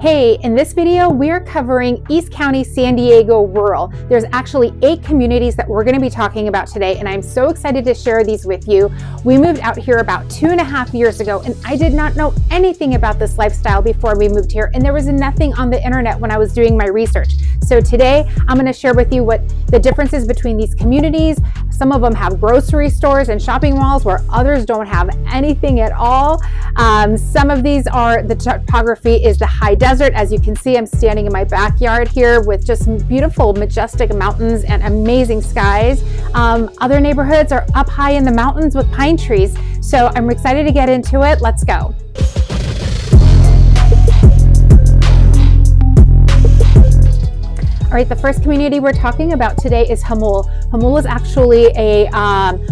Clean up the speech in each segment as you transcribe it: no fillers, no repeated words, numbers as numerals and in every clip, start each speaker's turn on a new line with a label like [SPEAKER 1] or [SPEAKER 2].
[SPEAKER 1] Hey, in this video, we are covering East County, San Diego rural. There's actually 8 communities that we're going to be talking about today, and I'm so excited to share these with you. We moved out here about 2.5 years ago, and I did not know anything about this lifestyle before we moved here, and there was nothing on the internet when I was doing my research. So today, I'm going to share with you what the differences between these communities. Some of them have grocery stores and shopping malls where others don't have anything at all. Some of these are, the topography is the high desert. As you can see, I'm standing in my backyard here with just beautiful, majestic mountains and amazing skies. Other neighborhoods are up high in the mountains with pine trees. So I'm excited to get into it. Let's go. All right, the first community we're talking about today is Jamul. Jamul is actually a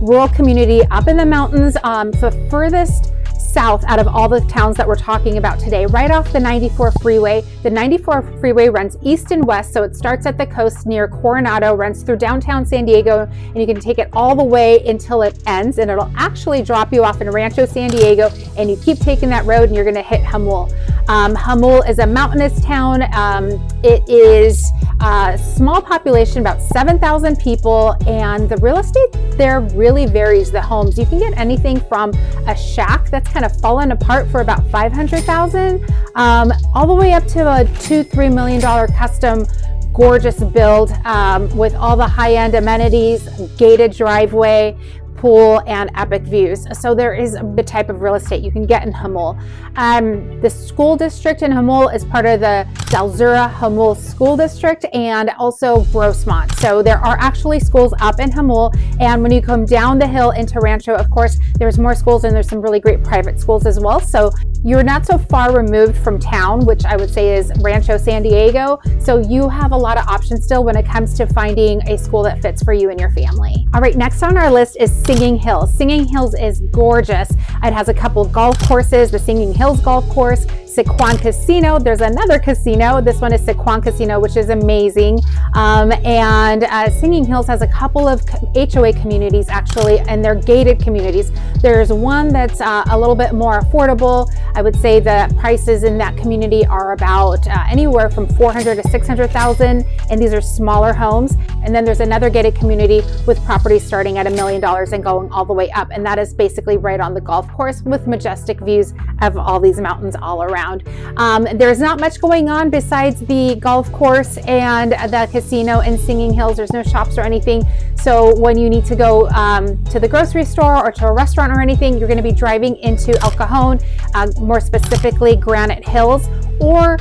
[SPEAKER 1] rural community up in the mountains, the furthest south out of all the towns that we're talking about today, right off the 94 freeway. The 94 freeway runs east and west, so it starts at the coast near Coronado, runs through downtown San Diego, and you can take it all the way until it ends, and it'll actually drop you off in Rancho San Diego, and you keep taking that road and you're gonna hit Jamul. Jamul is a mountainous town. It is a small population, about 7,000 people, and the real estate there really varies the homes. You can get anything from a shack that's kind of fallen apart for about $500,000, all the way up to a $2-3 million custom gorgeous build with all the high-end amenities, gated driveway, pool, and epic views. So there is the type of real estate you can get in Jamul. The school district in Jamul is part of the Dalzura Jamul School District and also Grossmont. So there are actually schools up in Jamul, and when you come down the hill into Rancho, of course, there's more schools and there's some really great private schools as well. So you're not so far removed from town, which I would say is Rancho San Diego. So you have a lot of options still when it comes to finding a school that fits for you and your family. All right, next on our list is Singing Hills. Singing Hills is gorgeous. It has a couple golf courses, the Singing Hills Golf Course, Sequan Casino. There's another casino. This one is Sequan Casino, which is amazing. Singing Hills has a couple of HOA communities actually, and they're gated communities. There's one that's a little bit more affordable. I would say the prices in that community are about anywhere from $400,000 to $600,000, and these are smaller homes. And then there's another gated community with properties starting at $1 million and going all the way up, and that is basically right on the golf course with majestic views of all these mountains all around. There's not much going on besides the golf course and the casino in Singing Hills. There's no shops or anything. So when you need to go to the grocery store or to a restaurant or anything, you're going to be driving into El Cajon, more specifically Granite Hills, or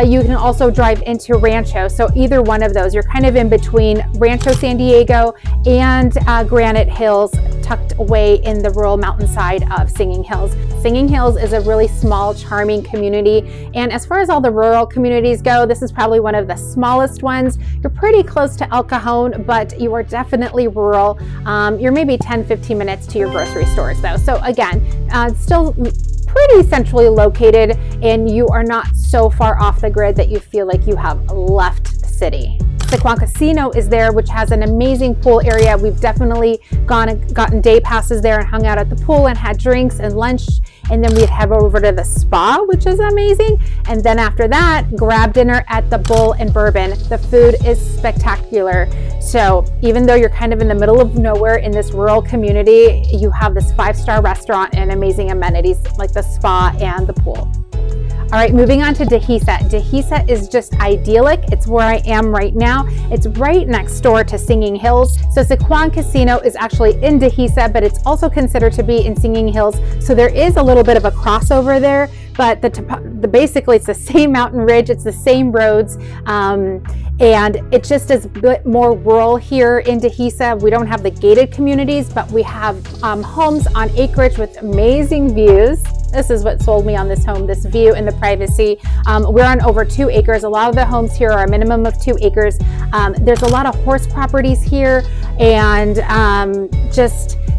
[SPEAKER 1] you can also drive into Rancho. So either one of those, you're kind of in between Rancho San Diego and Granite Hills, tucked away in the rural mountainside of Singing Hills. Singing Hills is a really small, charming community. And as far as all the rural communities go, this is probably one of the smallest ones. You're pretty close to El Cajon, but you are definitely rural. You're maybe 10-15 minutes to your grocery stores though. So again, still pretty centrally located, and you are not so far off the grid that you feel like you have left the city. Sequan Casino is there, which has an amazing pool area. We've definitely gotten day passes there and hung out at the pool and had drinks and lunch. And then we'd head over to the spa, which is amazing. And then after that, grab dinner at the Bull and Bourbon. The food is spectacular. So even though you're kind of in the middle of nowhere in this rural community, you have this 5-star restaurant and amazing amenities like the spa and the pool. All right, moving on to Dehesa. Dehesa is just idyllic. It's where I am right now. It's right next door to Singing Hills. So Sequan Casino is actually in Dehesa, but it's also considered to be in Singing Hills. So there is a little bit of a crossover there, but basically it's the same mountain ridge, it's the same roads, and it just is a bit more rural here in Dehesa. We don't have the gated communities, but we have homes on acreage with amazing views. This is what sold me on this home, this view and the privacy. We're on over 2 acres. A lot of the homes here are a minimum of 2 acres. There's a lot of horse properties here, and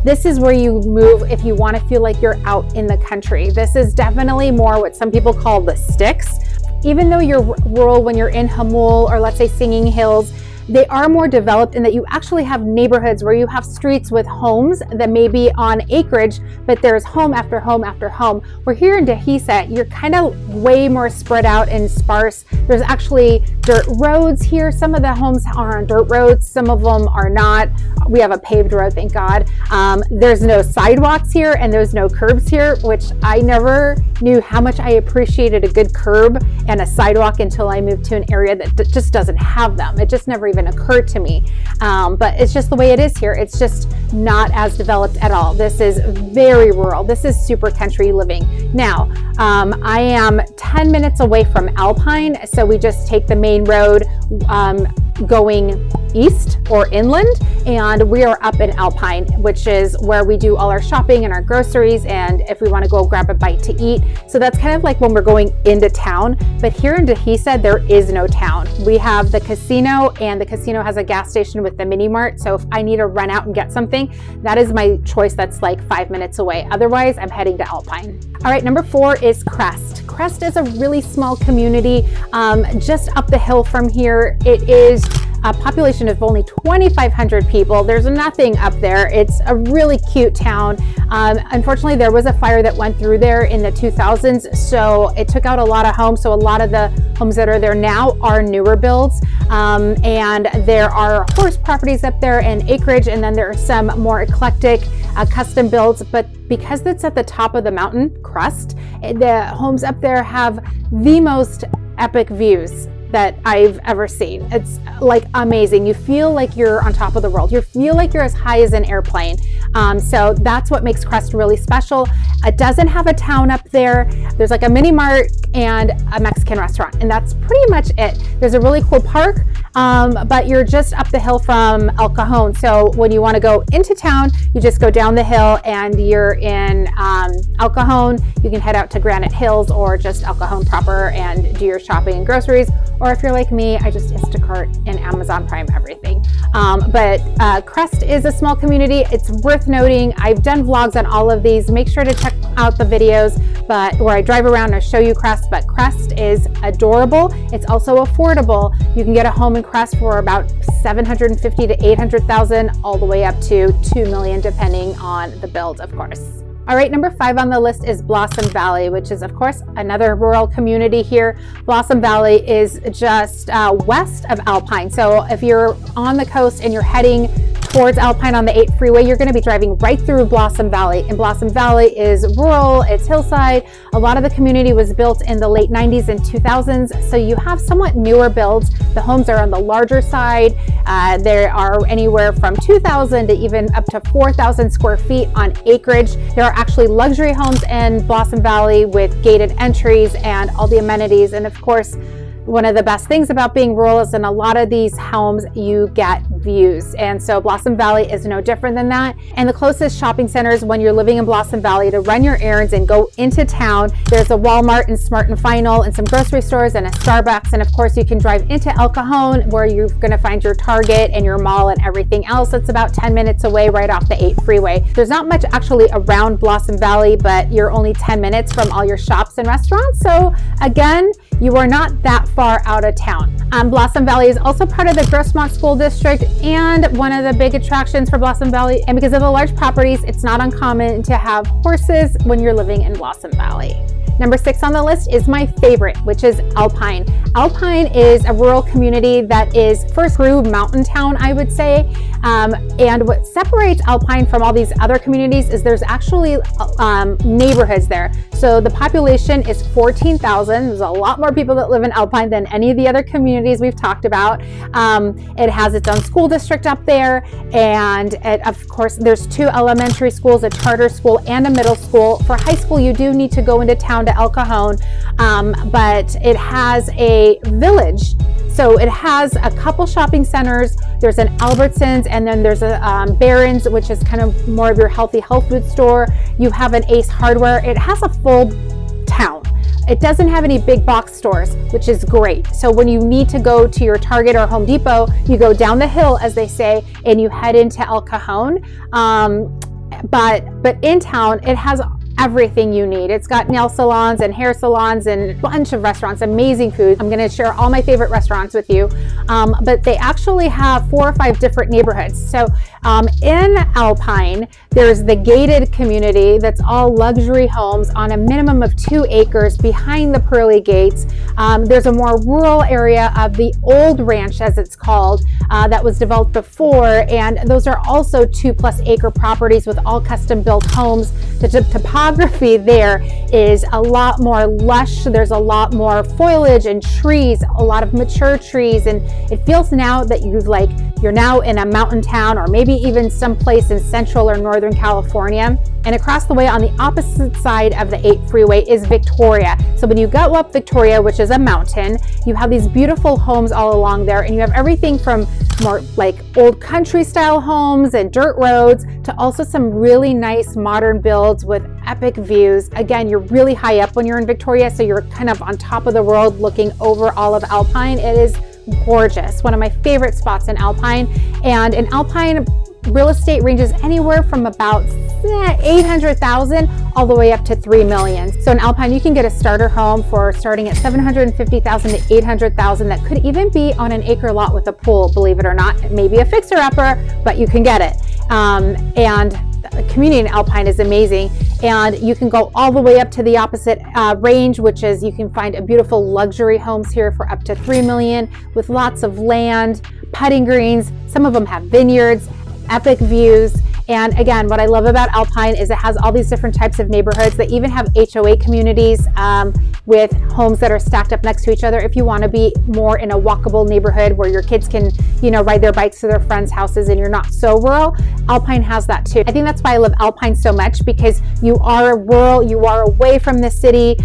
[SPEAKER 1] this is where you move if you want to feel like you're out in the country. This is definitely more what some people call the sticks. Even though you're rural when you're in Jamul or let's say Singing Hills, they are more developed in that you actually have neighborhoods where you have streets with homes that may be on acreage, but there's home after home after home. Where here in Dehesa, you're kind of way more spread out and sparse. There's actually dirt roads here. Some of the homes are on dirt roads, some of them are not. We have a paved road, thank God. There's no sidewalks here and there's no curbs here, which I never knew how much I appreciated a good curb and a sidewalk until I moved to an area that just doesn't have them. It just never even occurred to me. But it's just the way it is here. It's just not as developed at all. This is very rural. This is super country living. Now, I am 10 minutes away from Alpine, so we just take the main road going east or inland, and we are up in Alpine, which is where we do all our shopping and our groceries, and if we want to go grab a bite to eat. So that's kind of like when we're going into town. But here in Dehesa, there is no town. We have the casino, and the casino has a gas station with the mini mart. So if I need to run out and get something, that is my choice. That's like 5 minutes away. Otherwise, I'm heading to Alpine. All right, number 4 is Crest. Crest is a really small community just up the hill from here. It is a population of only 2,500 people. There's nothing up there. It's a really cute town. Unfortunately, there was a fire that went through there in the 2000s, so it took out a lot of homes. So a lot of the homes that are there now are newer builds, and there are horse properties up there and acreage, and then there are some more eclectic custom builds. But because it's at the top of the mountain, Crest, the homes up there have the most epic views that I've ever seen. It's like amazing. You feel like you're on top of the world. You feel like you're as high as an airplane. So that's what makes Crest really special. It doesn't have a town up there. There's like a mini mart and a Mexican restaurant, and that's pretty much it. There's a really cool park, but you're just up the hill from El Cajon. So when you want to go into town, you just go down the hill and you're in El Cajon. You can head out to Granite Hills or just El Cajon proper and do your shopping and groceries. Or if you're like me, I just Instacart and Amazon Prime everything. But Crest is a small community. It's worth noting. I've done vlogs on all of these. Make sure to check out the videos where I drive around and show you Crest. But Crest is adorable. It's also affordable. You can get a home in Crest for about $750,000 to $800,000, all the way up to $2 million, depending on the build, of course. All right, number 5 on the list is Blossom Valley, which is, of course, another rural community here. Blossom Valley is just west of Alpine. So if you're on the coast and you're heading towards Alpine on the 8 freeway, you're going to be driving right through Blossom Valley. And Blossom Valley is rural, it's hillside. A lot of the community was built in the late 90s and 2000s. So you have somewhat newer builds. The homes are on the larger side. There are anywhere from 2,000 to even up to 4,000 square feet on acreage. There are actually luxury homes in Blossom Valley with gated entries and all the amenities. And of course, one of the best things about being rural is in a lot of these homes, you get views. And so Blossom Valley is no different than that. And the closest shopping centers when you're living in Blossom Valley to run your errands and go into town, there's a Walmart and Smart and Final and some grocery stores and a Starbucks. And of course, you can drive into El Cajon where you're going to find your Target and your mall and everything else. That's about 10 minutes away right off the 8 freeway. There's not much actually around Blossom Valley, but you're only 10 minutes from all your shops and restaurants. So again, you are not that far out of town. Blossom Valley is also part of the Grossmont School District and one of the big attractions for Blossom Valley. And because of the large properties, it's not uncommon to have horses when you're living in Blossom Valley. Number 6 on the list is my favorite, which is Alpine. Alpine is a rural community that is first true mountain town, I would say. And what separates Alpine from all these other communities is there's actually neighborhoods there. So the population is 14,000. There's a lot more people that live in Alpine than any of the other communities we've talked about. It has its own school district up there. And of course, there's 2 elementary schools, a charter school and a middle school. For high school, you do need to go into town to El Cajon, but it has a village. So it has a couple shopping centers. There's an Albertsons, and then there's a Barron's, which is kind of more of your healthy health food store. You have an Ace Hardware. It has a full town. It doesn't have any big box stores, which is great. So when you need to go to your Target or Home Depot, you go down the hill, as they say, and you head into El Cajon. But in town, it has everything you need. It's got nail salons and hair salons and a bunch of restaurants, amazing food. I'm gonna share all my favorite restaurants with you, but they actually have 4 or 5 different neighborhoods. So in Alpine, there's the gated community that's all luxury homes on a minimum of 2 acres behind the pearly gates. There's a more rural area of the old ranch, as it's called, that was developed before, and those are also 2+ acre properties with all custom built homes. The topography there is a lot more lush. There's a lot more foliage and trees, a lot of mature trees, and it feels now that you're now in a mountain town, or maybe even someplace in Central or Northern California. And across the way on the opposite side of the 8 freeway is Victoria. So when you go up Victoria, which is a mountain, you have these beautiful homes all along there, and you have everything from more like old country style homes and dirt roads to also some really nice modern builds with epic views. Again, you're really high up when you're in Victoria, so you're kind of on top of the world looking over all of Alpine. It is gorgeous. One of my favorite spots in Alpine. And in Alpine, real estate ranges anywhere from about 800,000 all the way up to 3 million. So in Alpine, you can get a starter home for starting at 750,000 to 800,000. That could even be on an acre lot with a pool, believe it or not. It may be a fixer-upper, but you can get it. And the community in Alpine is amazing, and you can go all the way up to the opposite range, which is you can find a beautiful luxury homes here for up to 3 million with lots of land, putting greens. Some of them have vineyards, epic views. And again, what I love about Alpine is it has all these different types of neighborhoods. They even have HOA communities with homes that are stacked up next to each other if you want to be more in a walkable neighborhood where your kids can, ride their bikes to their friends' houses and you're not so rural. Alpine has that too. I think that's why I love Alpine so much, because you are rural, you are away from the city,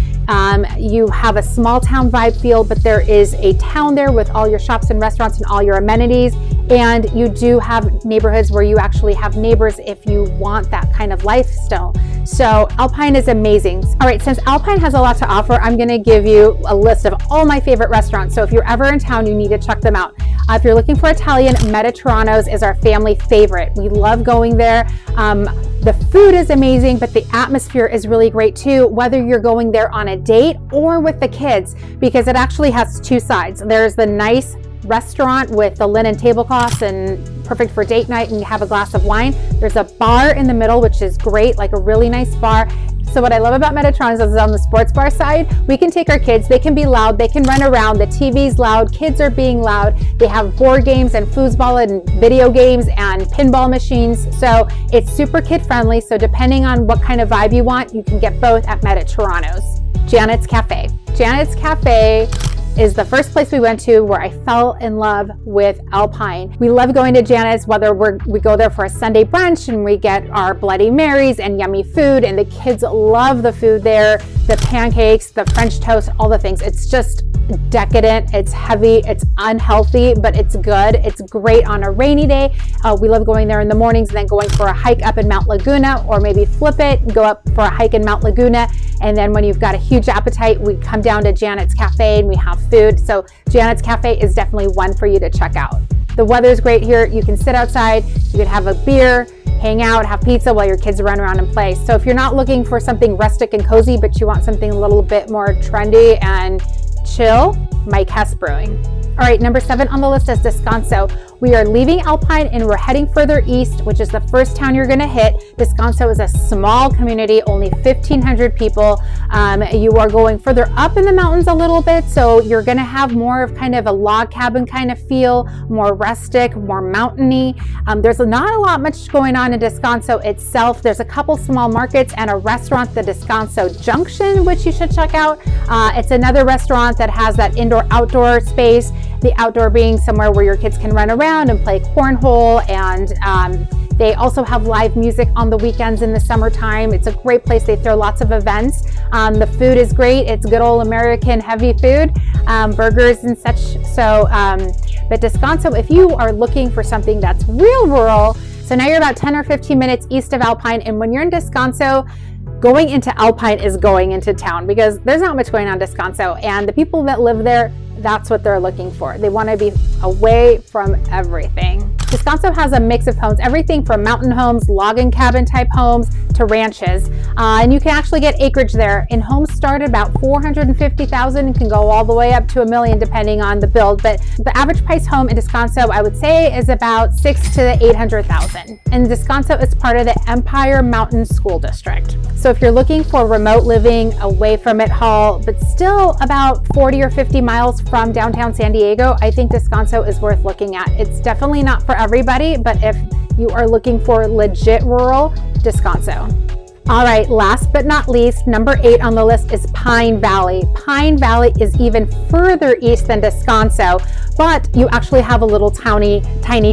[SPEAKER 1] you have a small town vibe feel, but there is a town there with all your shops and restaurants and all your amenities. And you do have neighborhoods where you actually have neighbors if you want that kind of lifestyle. So Alpine is amazing. All right, since Alpine has a lot to offer, I'm gonna give you a list of all my favorite restaurants. So if you're ever in town, you need to check them out. If you're looking for Italian, Mediterranos is our family favorite. We love going there. The food is amazing, but the atmosphere is really great too, whether you're going there on a date or with the kids, because it actually has 2 sides. There's the nice restaurant with the linen tablecloths and perfect for date night and you have a glass of wine. There's a bar in the middle, which is great, like a really nice bar. So what I love about Mediterranos is on the sports bar side, we can take our kids, they can be loud, they can run around, the TV's loud, kids are being loud. They have board games and foosball and video games and pinball machines. So it's super kid friendly. So depending on what kind of vibe you want, you can get both at Mediterranos. Janet's Cafe. Janet's Cafe is the first place we went to where I fell in love with Alpine. We love going to Janet's, whether we go there for a Sunday brunch and we get our Bloody Marys and yummy food, and the kids love the food there, the pancakes, the French toast, all the things. It's just decadent, it's heavy, it's unhealthy, but it's good. It's great on a rainy day. We love going there in the mornings and then going for a hike up in Mount Laguna, or maybe flip it, go up for a hike in Mount Laguna, and then when you've got a huge appetite, we come down to Janet's Cafe and we have food. So Janet's Cafe is definitely one for you to check out. The weather's great here. You can sit outside, you can have a beer, hang out, have pizza while your kids run around and play. So if you're not looking for something rustic and cozy, but you want something a little bit more trendy and chill, Mike Hess Brewing. All right, number 7 on the list is Descanso. We are leaving Alpine and we're heading further east, which is the first town you're gonna hit. Descanso is a small community, only 1,500 people. You are going further up in the mountains a little bit, so you're gonna have more of kind of a log cabin kind of feel, more rustic, more mountainy. There's not a lot much going on in Descanso itself. There's a couple small markets and a restaurant, the Descanso Junction, which you should check out. It's another restaurant that has that indoor-outdoor space. The outdoor being somewhere where your kids can run around and play cornhole, and they also have live music on the weekends in the summertime. It's a great place. They throw lots of events. The food is great. It's good old American heavy food, burgers and such. So, but Descanso, if you are looking for something that's real rural, so now you're about 10 or 15 minutes east of Alpine, and when you're in Descanso, going into Alpine is going into town, because there's not much going on in Descanso, and the people that live there, that's what they're looking for. They want to be away from everything. Descanso has a mix of homes, everything from mountain homes, log and cabin type homes, to ranches. And you can actually get acreage there. And homes start at about $450,000 and can go all the way up to $1 million depending on the build. But the average price home in Descanso, I would say, is about $600,000 to $800,000. And Descanso is part of the Empire Mountain School District. So if you're looking for remote living away from it all, but still about 40 or 50 miles from downtown San Diego, I think Descanso is worth looking at. It's definitely not for everybody, but if you are looking for legit rural, Descanso. All right, last but not least, number 8 on the list is Pine Valley. Pine Valley is even further east than Descanso, but you actually have a little tiny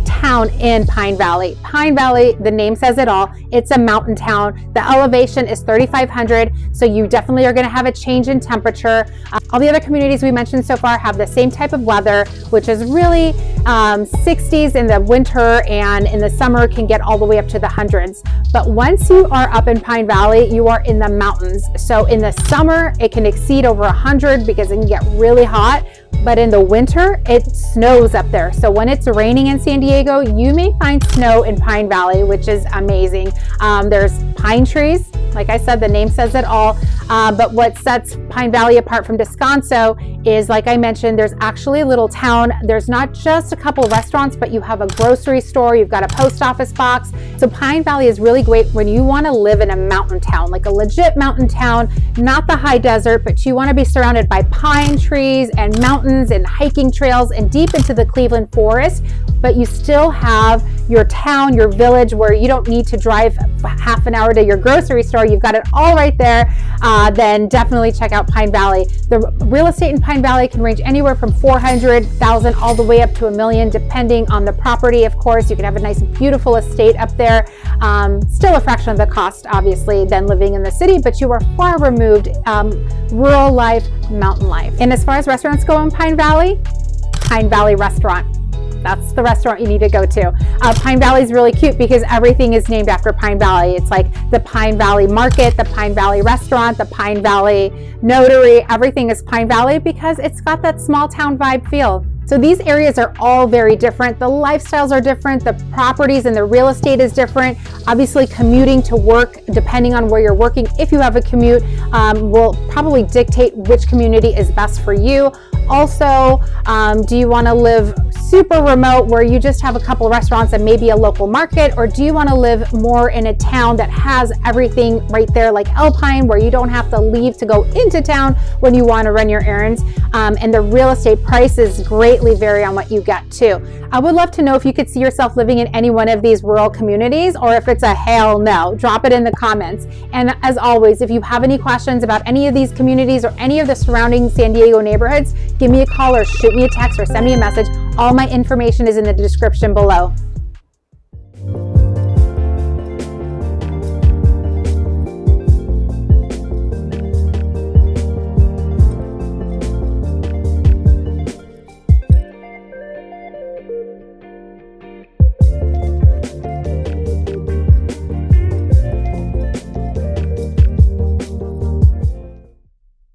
[SPEAKER 1] town in Pine Valley. Pine Valley, the name says it all. It's a mountain town. The elevation is 3,500, so you definitely are going to have a change in temperature. All the other communities we mentioned so far have the same type of weather, which is really 60s in the winter, and in the summer can get all the way up to the hundreds. But once you are up in Pine Valley, you are in the mountains. So in the summer, it can exceed over 100 because it can get really hot. But in the winter, it snows up there. So when it's raining in San Diego, you may find snow in Pine Valley, which is amazing. There's pine trees. Like I said, the name says it all. But what sets Pine Valley apart from Descanso is, like I mentioned, there's actually a little town. There's not just a couple restaurants, but you have a grocery store. You've got a post office box. So Pine Valley is really great when you want to live in a mountain town, like a legit mountain town, not the high desert, but you want to be surrounded by pine trees and mountains and hiking trails and deep into the Cleveland forest, but you still have your town, your village, where you don't need to drive half an hour to your grocery store. You've got it all right there. Then definitely check out Pine Valley. The real estate in Pine Valley can range anywhere from $400,000 all the way up to $1 million, depending on the property. Of course, you can have a nice, beautiful estate up there. Still a fraction of the cost, obviously, than living in the city, but you are far removed. Rural life, mountain life. And as far as restaurants go in Pine Valley Restaurant. That's the restaurant you need to go to. Pine Valley is really cute because everything is named after Pine Valley. It's like the Pine Valley Market, the Pine Valley Restaurant, the Pine Valley Notary. Everything is Pine Valley because it's got that small town vibe feel. So these areas are all very different. The lifestyles are different. The properties and the real estate is different. Obviously, commuting to work, depending on where you're working, if you have a commute, will probably dictate which community is best for you. Also, do you want to live super remote where you just have a couple of restaurants and maybe a local market, or do you want to live more in a town that has everything right there, like Alpine, where you don't have to leave to go into town when you want to run your errands? And the real estate prices greatly vary on what you get too. I would love to know if you could see yourself living in any one of these rural communities, or if it's a hell no. Drop it in the comments. And as always, if you have any questions about any of these communities or any of the surrounding San Diego neighborhoods, give me a call or shoot me a text or send me a message. All my information is in the description below.